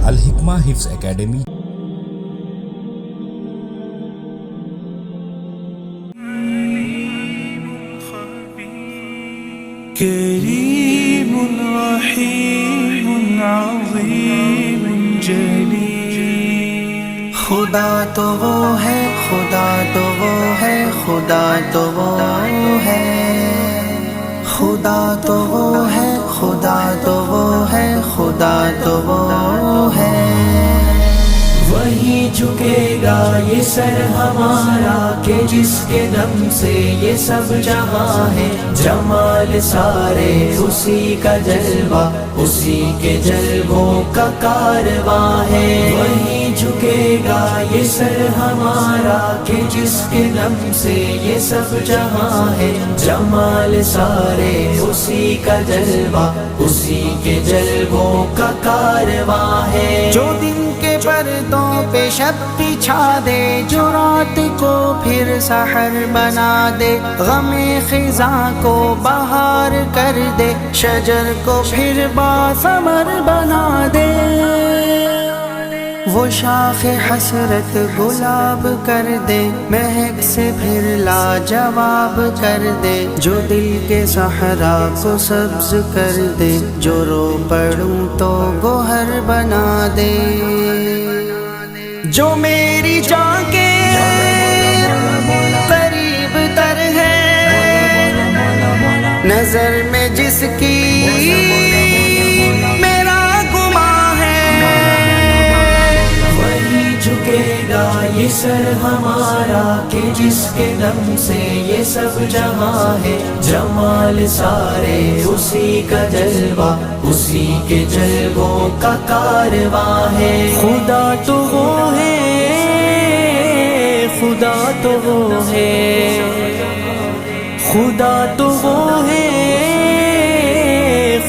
الحکمہ حفظ اکیڈمی. کریم رحیم عظیم جلیل. خدا تو وہ ہے، خدا تو وہ ہے، خدا تو وہ ہے، خدا تو وہ ہے، خدا تو وہ ہے، خدا تو وہ ہے. وہی جھکے گا یہ سر ہمارا کہ جس کے دم سے یہ سب جہاں ہے. جمال سارے اسی کا جلوہ، اسی کے جلووں کا کارواں ہے. وہی جھکے گا یہ سر ہمارا کہ جس کے دم سے یہ سب جہاں ہے. جمال سارے اسی کا جلوہ، اسی کے جلووں کا کارواں ہے. جو دن کے پردوں پہ شب بچھا دے، جو رات کو پھر سحر بنا دے، غم خزاں کو بہار کر دے، شجر کو پھر باثمر بنا دے. وہ شاخ حسرت گلاب کر دے، مہک سے پھر لاجواب کر دے. جو دل کے صحرا کو سبز کر دے، جو رو پڑوں تو گوہر بنا دے. جو میری جان کے قریب تر ہے، نظر میں جس کی میرا گماں ہے. وہی جھکے گا یہ سر ہمارا کہ جس کے دم سے یہ سب جہاں ہے. جمال سارے اسی کا جلوہ، اسی کے جلووں کا کارواں ہے. خدا تو وہ ہے، خدا تو وہ ہے، خدا تو وہ ہے،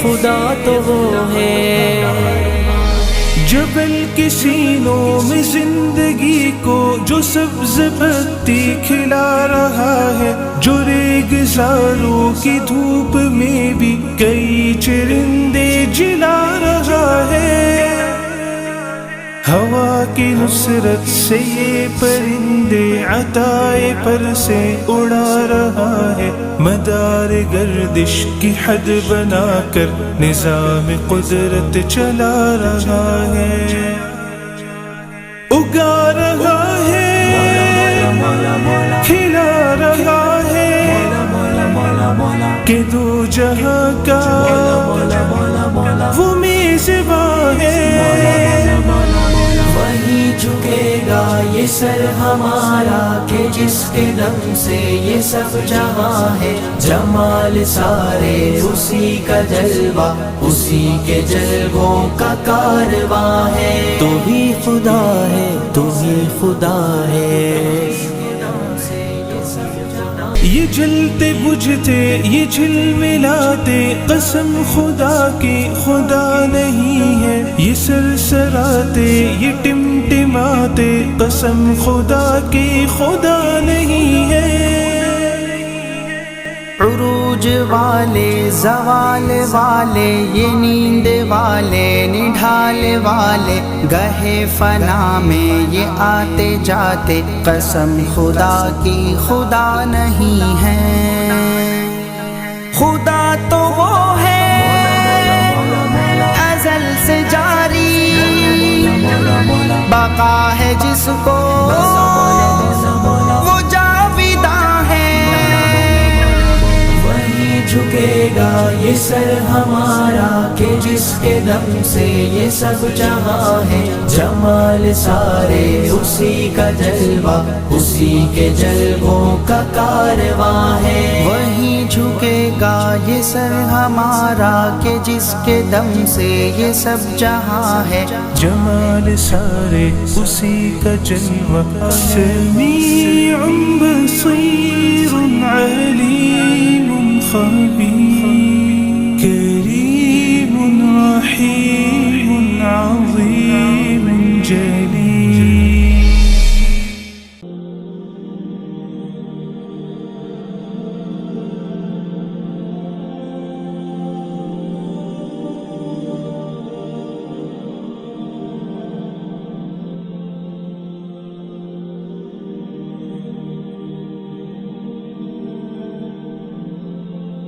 خدا تو وہ ہے. جبل کے سینوں میں زندگی کو جو سبز پتی کھلا رہا ہے، جو ریگزاروں کی دھوپ میں بھی کئی چرندے جلا رہا ہے. ہوا کی نصرت سے یہ پرندے عطائے پر سے اڑا رہا ہے. مدار گردش کی حد بنا کر نظام قدرت چلا رہا ہے. اگا رہا ہے، کھلا رہا ہے کہ دو جہاں کا وہ میزباں ہے. وہی جھکے گا یہ سر ہمارا کہ جس کے دم سے یہ سب جہاں ہے. جمال سارے اسی کا جلوہ، اسی کے جلووں کا کارواں ہے. تو ہی خدا ہے، تو ہی خدا ہے. یہ جلتے بجھتے، یہ جھلملاتے، قسم خدا کی خدا نہیں ہے. یہ سرسراتے، یہ ٹمٹماتے، قسم خدا کی خدا نہیں ہے. عروج والے، زوال والے، یہ نیند والے، نڈھال والے، گہے فنا میں یہ آتے جاتے، قسم خدا کی خدا نہیں ہے. خدا تو وہ ہے ازل سے جاری، بقا ہے جس کو وہ جاویداں ہے. جھکے گا یہ سر ہمارا کہ جس کے دم سے یہ سب جہاں ہے. جمال سارے اسی کا جلوہ، اسی کے جلووں کا کارواں ہے. وہی جھکے گا یہ سر ہمارا کہ جس کے دم سے یہ سب جہاں ہے. جمال سارے اسی کا جلوہ، سمیع بصیر علیم خبیر، کریم رحیم